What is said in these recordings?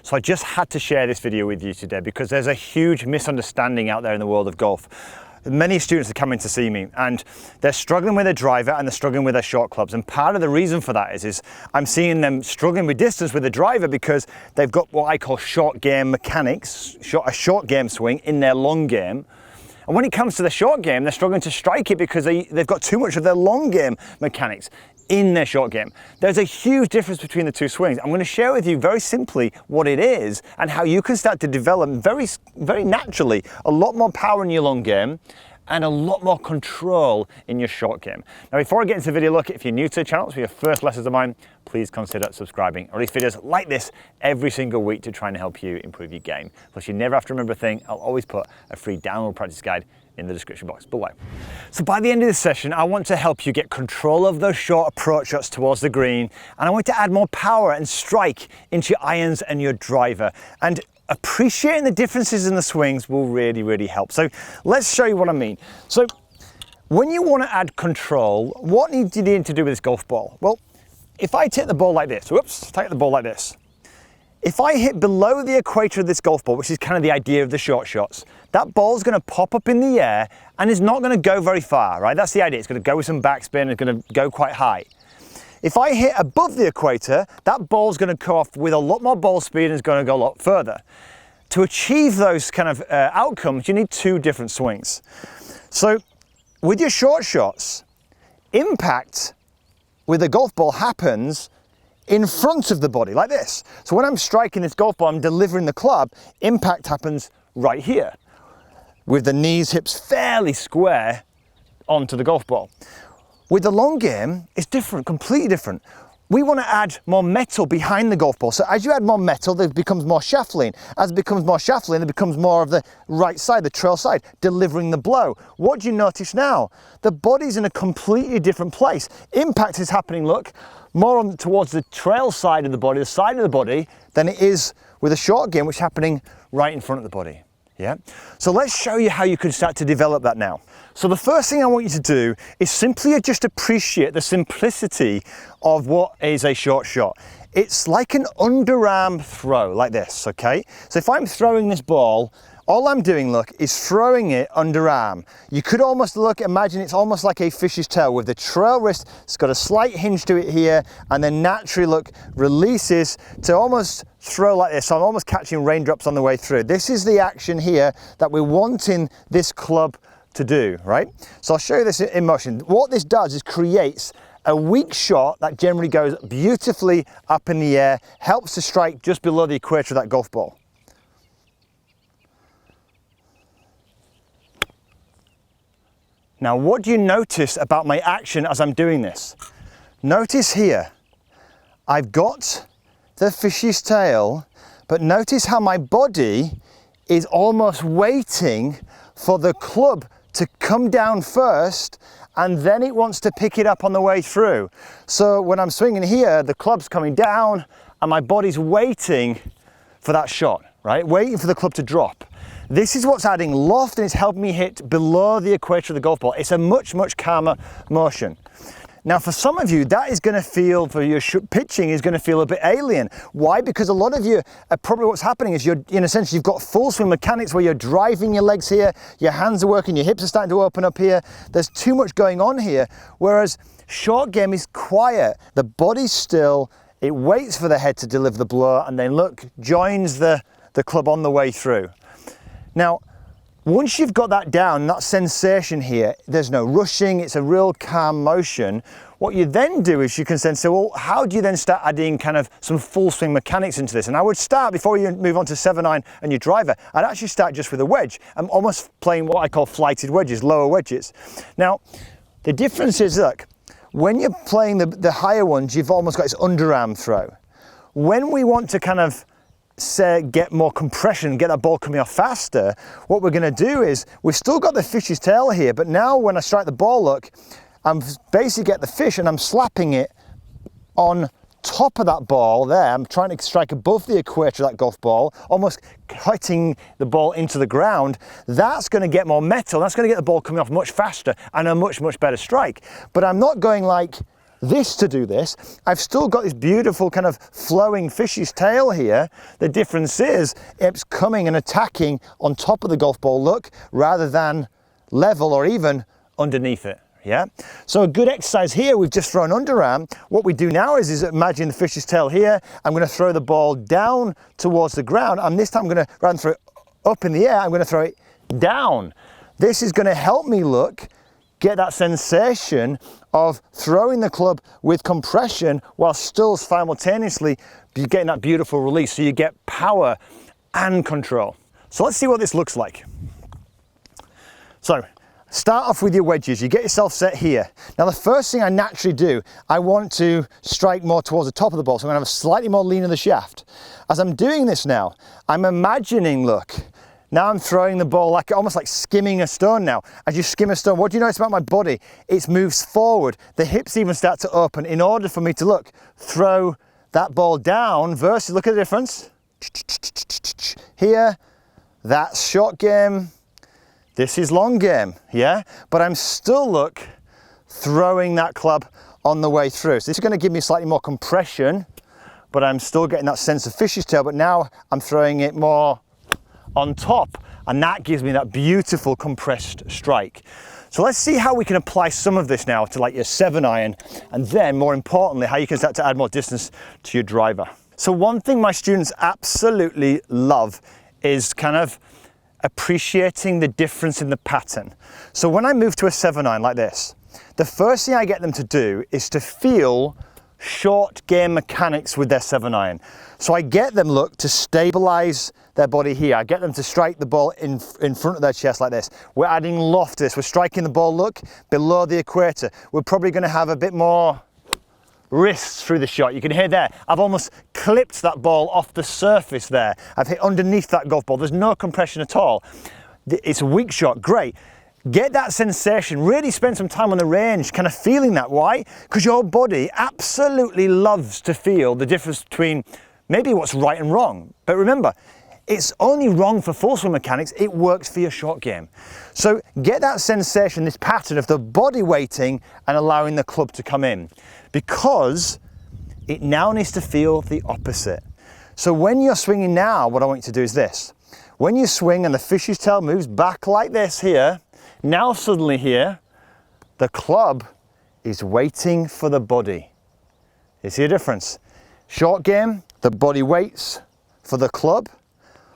So I just had to share this video with you today because there's a huge misunderstanding out there in the world of golf. Many students are coming to see me and they're struggling with their driver and they're struggling with their short clubs. And part of the reason for that is I'm seeing them struggling with distance with the driver because they've got what I call short game mechanics, a short game swing in their long game. And when it comes to the short game, they're struggling to strike it because they've got too much of their long game mechanics in their short game. There's a huge difference between the two swings. I'm going to share with you very simply what it is and how you can start to develop very naturally a lot more power in your long game and a lot more control in your short game. Now, before I get into the video, look, if you're new to the channel, it's your first lessons of mine, please consider subscribing. I release videos like this every single week to try and help you improve your game. Plus, you never have to remember a thing. I'll always put a free download practice guide in the description box below. So by the end of this session, I want to help you get control of those short approach shots towards the green, and I want to add more power and strike into your irons and your driver. And appreciating the differences in the swings will really help. So let's show you what I mean. So when you want to add control, what do you need to do with this golf ball? Well, if I take the ball like this, take the ball like this. If I hit below the equator of this golf ball, which is kind of the idea of the short shots, that ball's going to pop up in the air and is not going to go very far, right? That's the idea. It's going to go with some backspin, it's going to go quite high. If I hit above the equator, that ball's going to go off with a lot more ball speed and is going to go a lot further. To achieve those kind of outcomes, you need two different swings. So with your short shots, impact with the golf ball happens in front of the body, like this. So when I'm striking this golf ball, I'm delivering the club, impact happens right here, with the knees, hips fairly square onto the golf ball. With the long game, it's different, completely different. We want to add more metal behind the golf ball. So as you add more metal, there becomes more shaft lean. As it becomes more shaft lean, there becomes more of the right side, the trail side, delivering the blow. What do you notice now? The body's in a completely different place. Impact is happening, look, more on towards the trail side of the body, the side of the body, than it is with a short game, which is happening right in front of the body. Yeah. So let's show you how you can start to develop that now. So the first thing I want you to do is simply just appreciate the simplicity of what is a short shot. It's like an underarm throw, like this, okay? So if I'm throwing this ball, all I'm doing, look, is throwing it underarm. You could almost imagine it's almost like a fish's tail with the trail wrist. It's got a slight hinge to it here, and then naturally, look, releases to almost throw like this. So I'm almost catching raindrops on the way through. This is the action here that we're wanting this club to do, right? So I'll show you this in motion. What this does is creates a weak shot that generally goes beautifully up in the air, helps to strike just below the equator of that golf ball. Now, what do you notice about my action as I'm doing this? Notice here, I've got the fish's tail, but notice how my body is almost waiting for the club to come down first, and then it wants to pick it up on the way through. So when I'm swinging here, the club's coming down and my body's waiting for that shot, right? Waiting for the club to drop. This is what's adding loft, and it's helping me hit below the equator of the golf ball. It's a much calmer motion. Now, for some of you, that is going to feel, for your pitching, is going to feel a bit alien. Why? Because a lot of you, probably what's happening is you're, in a sense, you've got full swing mechanics where you're driving your legs here, your hands are working, your hips are starting to open up here. There's too much going on here. Whereas short game is quiet. The body's still, it waits for the head to deliver the blow, and then look, joins the club on the way through. Now, once you've got that down, that sensation here, there's no rushing, it's a real calm motion. What you then do is you can then say, well, how do you then start adding kind of some full swing mechanics into this? And I would start, before you move on to 7-iron and your driver, I'd actually start just with a wedge. I'm almost playing what I call flighted wedges, lower wedges. Now, the difference is, look, when you're playing the higher ones, you've almost got this underarm throw. When we want to kind of get more compression, get that ball coming off faster, what we're going to do is, we've still got the fish's tail here, but now when I strike the ball, look, I'm basically get the fish and I'm slapping it on top of that ball there. I'm trying to strike above the equator of that golf ball, almost hitting the ball into the ground. That's going to get more metal. That's going to get the ball coming off much faster and a much better strike. But I'm not going like this to do this. I've still got this beautiful kind of flowing fish's tail here. The difference is it's coming and attacking on top of the golf ball, look, rather than level or even underneath it. Yeah, so a good exercise here, we've just thrown underarm. What we do now is imagine the fish's tail here. I'm going to throw the ball down towards the ground, and this time I'm going to, rather than throw it up in the air, I'm going to throw it down. This is going to help me, look, get that sensation of throwing the club with compression while still simultaneously getting that beautiful release. So you get power and control. So let's see what this looks like. So start off with your wedges. You get yourself set here. Now the first thing I naturally do, I want to strike more towards the top of the ball, so I'm going to have a slightly more lean of the shaft. As I'm doing this now, I'm imagining, look, now I'm throwing the ball like almost like skimming a stone now. As you skim a stone, what do you notice about my body? It moves forward. The hips even start to open in order for me to, look, throw that ball down versus, look at the difference. Here, that's short game. This is long game, yeah? But I'm still, look, throwing that club on the way through. So this is going to give me slightly more compression, but I'm still getting that sense of fish's tail, but now I'm throwing it more on top, and that gives me that beautiful compressed strike. So let's see how we can apply some of this now to like your 7-iron, and then more importantly, how you can start to add more distance to your driver. So one thing my students absolutely love is kind of appreciating the difference in the pattern. So when I move to a 7-iron like this, the first thing I get them to do is to feel short game mechanics with their 7-iron. So I get them, look, to stabilize their body here. I get them to strike the ball in front of their chest like this. We're adding loft to this. We're striking the ball, look, below the equator. We're probably going to have a bit more wrists through the shot. You can hear there, I've almost clipped that ball off the surface there. I've hit underneath that golf ball. There's no compression at all. It's a weak shot, great. Get that sensation, really spend some time on the range, kind of feeling that. Why? Because your body absolutely loves to feel the difference between maybe what's right and wrong. But remember, it's only wrong for full swing mechanics, it works for your short game. So get that sensation, this pattern of the body weighting and allowing the club to come in, because it now needs to feel the opposite. So when you're swinging now, what I want you to do is this. When you swing and the fish's tail moves back like this here, now suddenly here, the club is waiting for the body. You see a difference? Short game, the body waits for the club.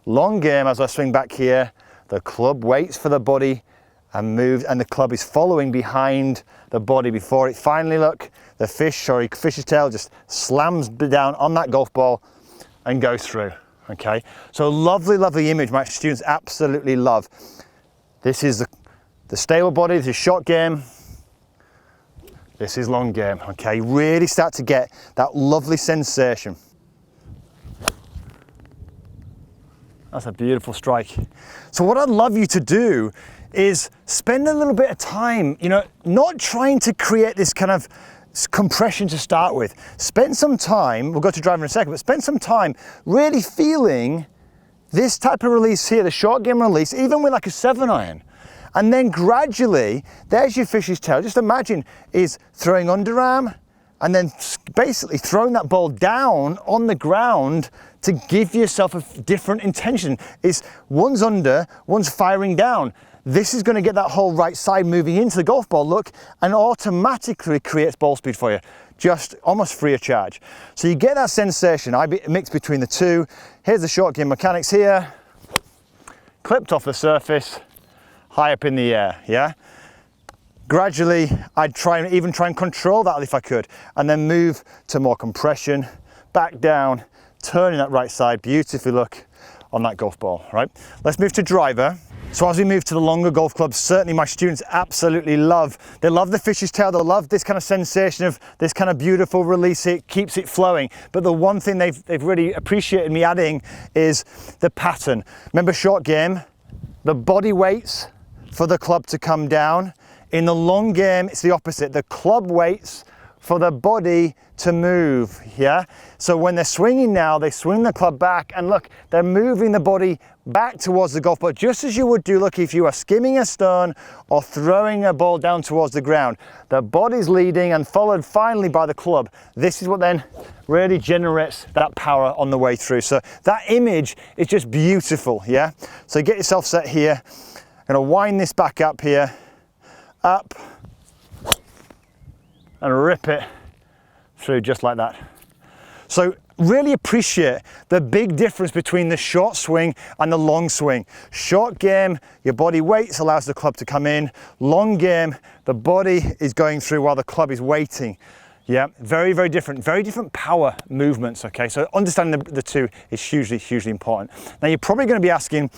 Long game, as I swing back here, the club waits for the body and moves, and the club is following behind the body before it finally, look, the fish's tail just slams down on that golf ball and goes through, okay? So lovely, lovely image my students absolutely love. This is the stable body, this is short game, this is long game, okay? Really start to get that lovely sensation. That's a beautiful strike. So what I'd love you to do is spend a little bit of time, you know, not trying to create this kind of compression to start with. Spend some time, we'll go to driving in a second, but spend some time really feeling this type of release here, the short game release, even with like a 7-iron. And then gradually, there's your fish's tail. Just imagine is throwing underarm and then basically throwing that ball down on the ground to give yourself a different intention. Is one's under, one's firing down. This is going to get that whole right side moving into the golf ball, look, and automatically creates ball speed for you, just almost free of charge. So you get that sensation. I mix between the two. Here's the short game mechanics here. Clipped off the surface, high up in the air, yeah? Gradually, I'd even try and control that if I could, and then move to more compression, back down, turning that right side, beautifully look on that golf ball, right? Let's move to driver. So as we move to the longer golf clubs, certainly my students absolutely love. They love the fish's tail, they love this kind of sensation of this kind of beautiful release, it keeps it flowing. But the one thing they've really appreciated me adding is the pattern. Remember short game, the body waits for the club to come down. In the long game, it's the opposite. The club waits for the body to move, yeah? So when they're swinging now, they swing the club back, and look, they're moving the body back towards the golf ball, just as you would do, look, if you are skimming a stone or throwing a ball down towards the ground. The body's leading and followed finally by the club. This is what then really generates that power on the way through. So that image is just beautiful, yeah? So get yourself set here. I'm gonna wind this back up here, up, and rip it through just like that. So really appreciate the big difference between the short swing and the long swing. Short game, your body waits, allows the club to come in. Long game, the body is going through while the club is waiting. Yeah, very, very different power movements, okay? So understanding the two is hugely, hugely important. Now you're probably gonna be asking,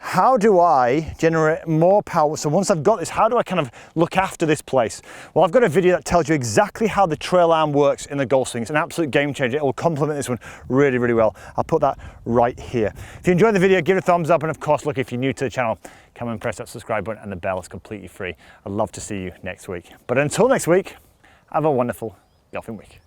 how do I generate more power? So once I've got this, how do I kind of look after this place? Well, I've got a video that tells you exactly how the trail arm works in the golf swing. It's an absolute game changer. It will complement this one really, really well. I'll put that right here. If you enjoyed the video, give it a thumbs up. And of course, look, if you're new to the channel, come and press that subscribe button, and the bell is completely free. I'd love to see you next week. But until next week, have a wonderful golfing week.